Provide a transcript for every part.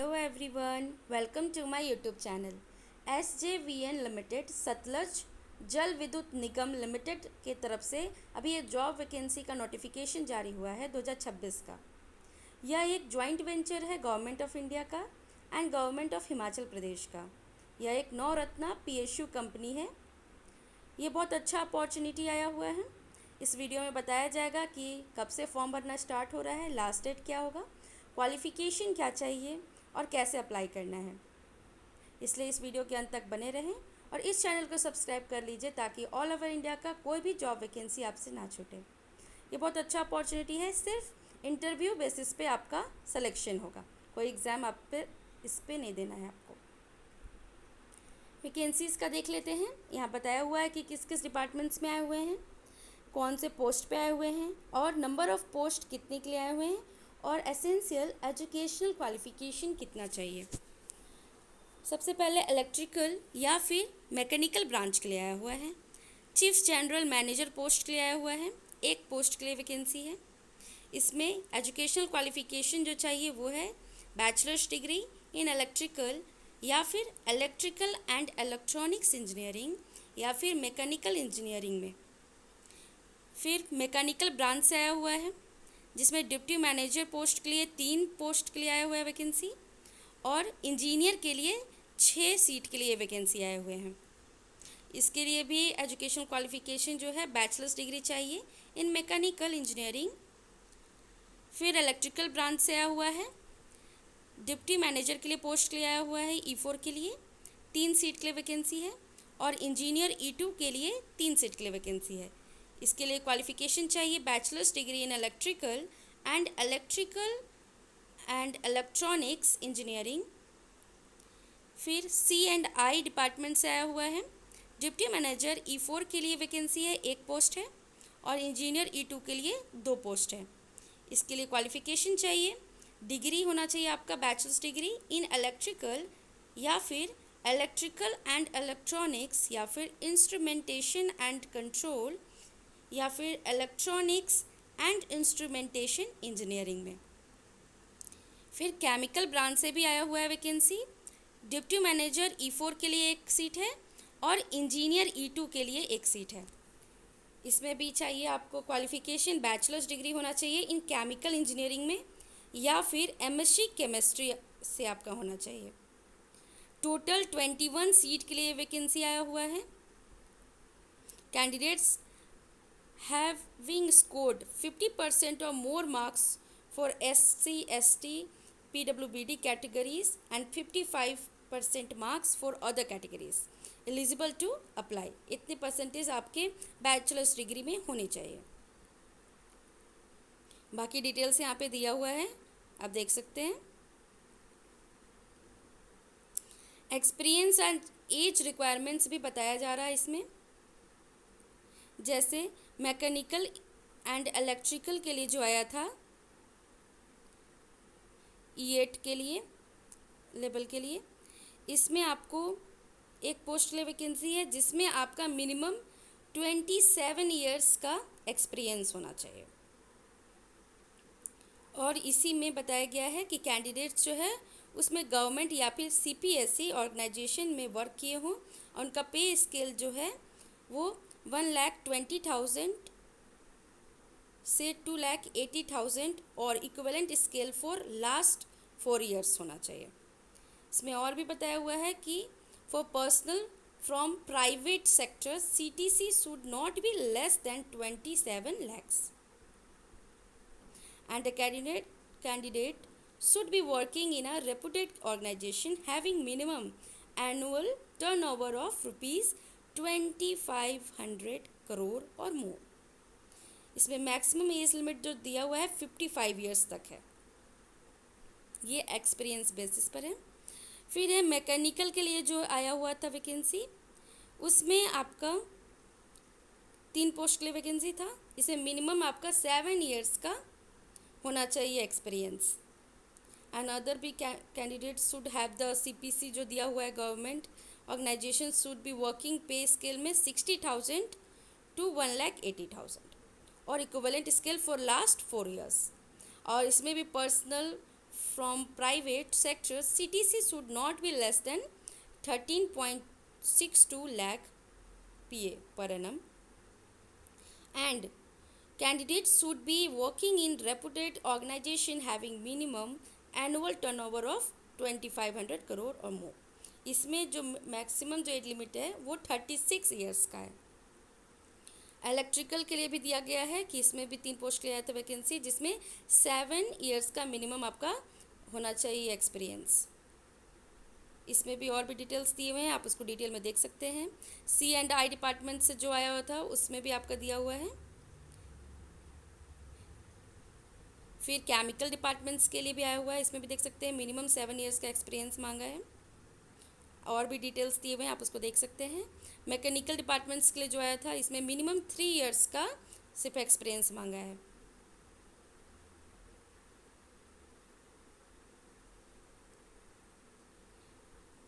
Hello everyone, welcome to my YouTube channel. SJVN limited Satluj Jal Vidyut Nigam limited के तरफ से अभी ये जॉब वैकेंसी का नोटिफिकेशन जारी हुआ है 2026 का। यह एक जॉइंट वेंचर है गवर्नमेंट ऑफ इंडिया का and government of Himachal Pradesh का। यह एक नवरत्ना PSU कंपनी है। ये बहुत अच्छा अपॉर्चुनिटी आया हुआ है। इस वीडियो में बताया जाएगा कि कब से फॉर्म भरना स्टार्ट हो रहा है, लास्ट डेट क्या होगा, क्वालिफ़िकेशन क्या चाहिए और कैसे अप्लाई करना है। इसलिए इस वीडियो के अंत तक बने रहें और इस चैनल को सब्सक्राइब कर लीजिए ताकि ऑल ओवर इंडिया का कोई भी जॉब वैकेंसी आपसे ना छूटे। ये बहुत अच्छा अपॉर्चुनिटी है। सिर्फ इंटरव्यू बेसिस पे आपका सिलेक्शन होगा, कोई एग्ज़ाम आप पे इस पे नहीं देना है आपको। वैकेंसीज़ का देख लेते हैं। यहाँ बताया हुआ है कि किस किस डिपार्टमेंट्स में आए हुए हैं, कौन से पोस्ट पे आए हुए हैं और नंबर ऑफ़ पोस्ट कितने के लिए आए हुए हैं और एसेंशियल एजुकेशनल क्वालिफ़िकेशन कितना चाहिए। सबसे पहले इलेक्ट्रिकल या फिर मैकेनिकल ब्रांच के लिए आया हुआ है। चीफ जनरल मैनेजर पोस्ट के लिए आया हुआ है, एक पोस्ट के लिए वैकेंसी है। इसमें एजुकेशनल क्वालिफ़िकेशन जो चाहिए वो है बैचलर्स डिग्री इन इलेक्ट्रिकल या फिर इलेक्ट्रिकल एंड इलेक्ट्रॉनिक्स इंजीनियरिंग या फिर मैकेनिकल इंजीनियरिंग में। फिर मैकेनिकल ब्रांच से आया हुआ है जिसमें डिप्टी मैनेजर पोस्ट के लिए 3 पोस्ट के लिए आया हुआ है वैकेंसी और इंजीनियर के लिए 6 सीट के लिए वैकेंसी आए हुए हैं। इसके लिए भी एजुकेशनल क्वालिफ़िकेशन जो है बैचलर्स डिग्री चाहिए इन मैकेनिकल इंजीनियरिंग। फिर इलेक्ट्रिकल ब्रांच से आया हुआ है, डिप्टी मैनेजर के लिए पोस्ट के लिए आया हुआ है E4 के लिए 3 सीट के लिए वैकेंसी है और इंजीनियर E2 के लिए 3 सीट के लिए वैकेंसी है। इसके लिए क्वालिफ़िकेशन चाहिए bachelors degree in electrical and electronics engineering. फिर C&I डिपार्टमेंट से आया हुआ है, डिप्टी मैनेजर E4 के लिए वैकेंसी है, 1 पोस्ट है और इंजीनियर E2 के लिए 2 पोस्ट है। इसके लिए क्वालिफ़िकेशन चाहिए, डिग्री होना चाहिए आपका बैचलर्स डिग्री इन इलेक्ट्रिकल या फिर इलेक्ट्रिकल एंड इलेक्ट्रॉनिक्स या फिर इंस्ट्रूमेंटेशन एंड कंट्रोल या फिर इलेक्ट्रॉनिक्स एंड इंस्ट्रूमेंटेशन इंजीनियरिंग में। फिर केमिकल ब्रांच से भी आया हुआ है वैकेंसी, डिप्टी मैनेजर E4 के लिए 1 सीट है और इंजीनियर E2 के लिए 1 सीट है। इसमें भी चाहिए आपको क्वालिफ़िकेशन बैचलर्स डिग्री होना चाहिए इन केमिकल इंजीनियरिंग में या फिर MSc केमिस्ट्री से आपका होना चाहिए। टोटल 21 सीट के लिए वैकेंसी आया हुआ है। Candidates having scored 50% or more marks for SC, ST, PWBD categories and 55% marks for other categories eligible to apply। इतने परसेंटेज आपके बैचलर्स डिग्री में होनी चाहिए। बाकी डिटेल्स यहाँ पे दिया हुआ है, आप देख सकते हैं। एक्सपीरियंस एंड एज रिक्वायरमेंट्स भी बताया जा रहा है इसमें, जैसे मैकेनिकल एंड इलेक्ट्रिकल के लिए जो आया था E8 के लिए लेवल के लिए, इसमें आपको 1 पोस्ट के लिए वैकेंसी है जिसमें आपका मिनिमम 27 ईयर्स का एक्सपीरियंस होना चाहिए। और इसी में बताया गया है कि कैंडिडेट्स जो है उसमें गवर्नमेंट या फिर CPSE ऑर्गेनाइजेशन में वर्क किए हों और उनका पे स्केल जो है वो 1,20,000 से 2,80,000 और equivalent scale for last 4 years होना चाहिए। इसमें और भी बताया हुआ है कि for personal from private sector CTC should not be less than 27 lakhs and the candidate should be working in a reputed organization having minimum annual turnover of ₹2,500 crore और मोर। इसमें मैक्सिमम एज लिमिट जो दिया हुआ है 55 years तक है, ये experience basis पर है। फिर है मैकेनिकल के लिए जो आया हुआ था वैकेंसी, उसमें आपका 3 पोस्ट के लिए वैकेंसी था। इसमें मिनिमम आपका 7 ईयर्स का होना चाहिए एक्सपीरियंस। एंड अदर भी candidate should have the CPC जो दिया हुआ है government organisation should be working pay scale में 60,000 to 1,80,000 और equivalent scale for last 4 years. और इसमें भी personal from private sector, CTC should not be less than 13.62 lakh PA per annum, and candidates should be working in reputed organization having minimum annual turnover of 2500 crore और more. इसमें जो maximum जो age limit है वो 36 years का है. Electrical के लिए भी दिया गया है कि इसमें भी 3 पोस्ट के लिए आया था वैकेंसी, जिसमें 7 ईयर्स का मिनिमम आपका होना चाहिए एक्सपीरियंस. इसमें भी और भी डिटेल्स दिए हुए हैं, आप उसको डिटेल में देख सकते हैं. C&I डिपार्टमेंट से जो आया हुआ था उसमें भी आपका दिया हुआ है. फिर केमिकल डिपार्टमेंट्स के लिए भी आया हुआ है, इसमें भी देख सकते हैं मिनिमम 7 ईयर्स का एक्सपीरियंस मांगा है. और भी डिटेल्स दिए हुए हैं, आप उसको देख सकते हैं. मैकेनिकल डिपार्टमेंट्स के लिए जो आया था इसमें मिनिमम 3 ईयर्स का सिर्फ एक्सपीरियंस मांगा है.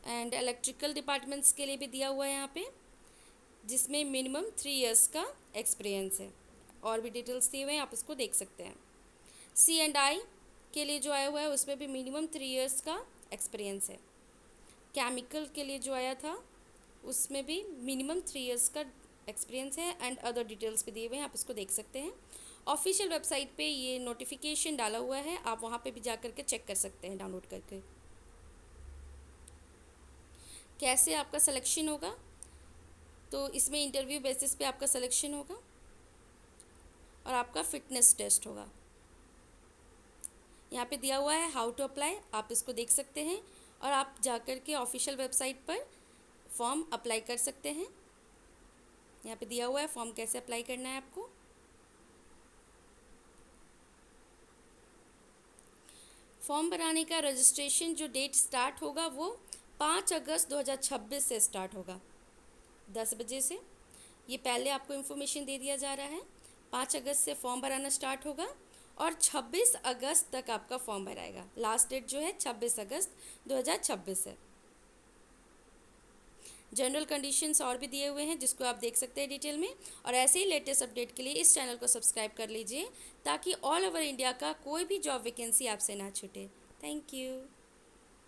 एंड इलेक्ट्रिकल डिपार्टमेंट्स के लिए भी दिया हुआ है यहाँ पे, जिसमें मिनिमम 3 ईयर्स का एक्सपीरियंस है. और भी डिटेल्स दिए हुए हैं, आप उसको देख सकते हैं. C&I के लिए जो आया हुआ है उसमें भी मिनिमम 3 ईयर्स का एक्सपीरियंस है. केमिकल के लिए जो आया था उसमें भी मिनिमम 3 ईयर्स का एक्सपीरियंस है. एंड अदर डिटेल्स भी दिए हुए हैं, आप उसको देख सकते हैं. ऑफिशियल वेबसाइट पे ये नोटिफिकेशन डाला हुआ है, आप वहाँ पे भी जा करके चेक कर सकते हैं डाउनलोड करके. कैसे आपका सिलेक्शन होगा, तो इसमें इंटरव्यू बेसिस पे आपका सिलेक्शन होगा और आपका फिटनेस टेस्ट होगा. यहाँ पे दिया हुआ है हाउ टू अप्लाई, आप इसको देख सकते हैं और आप जा कर के ऑफिशियल वेबसाइट पर फॉर्म अप्लाई कर सकते हैं. यहाँ पे दिया हुआ है फॉर्म कैसे अप्लाई करना है आपको. फॉर्म भराने का रजिस्ट्रेशन जो डेट स्टार्ट होगा वो 5 अगस्त 2026 से स्टार्ट होगा 10 बजे से. ये पहले आपको इन्फॉर्मेशन दे दिया जा रहा है. 5 अगस्त से फॉर्म भराना स्टार्ट होगा और 26 अगस्त तक आपका फॉर्म भराएगा. लास्ट डेट जो है 26 अगस्त 2026 है. जनरल कंडीशंस और भी दिए हुए हैं जिसको आप देख सकते हैं डिटेल में. और ऐसे ही लेटेस्ट अपडेट के लिए इस चैनल को सब्सक्राइब कर लीजिए ताकि ऑल ओवर इंडिया का कोई भी जॉब वैकेंसी आपसे ना छूटे. Thank you.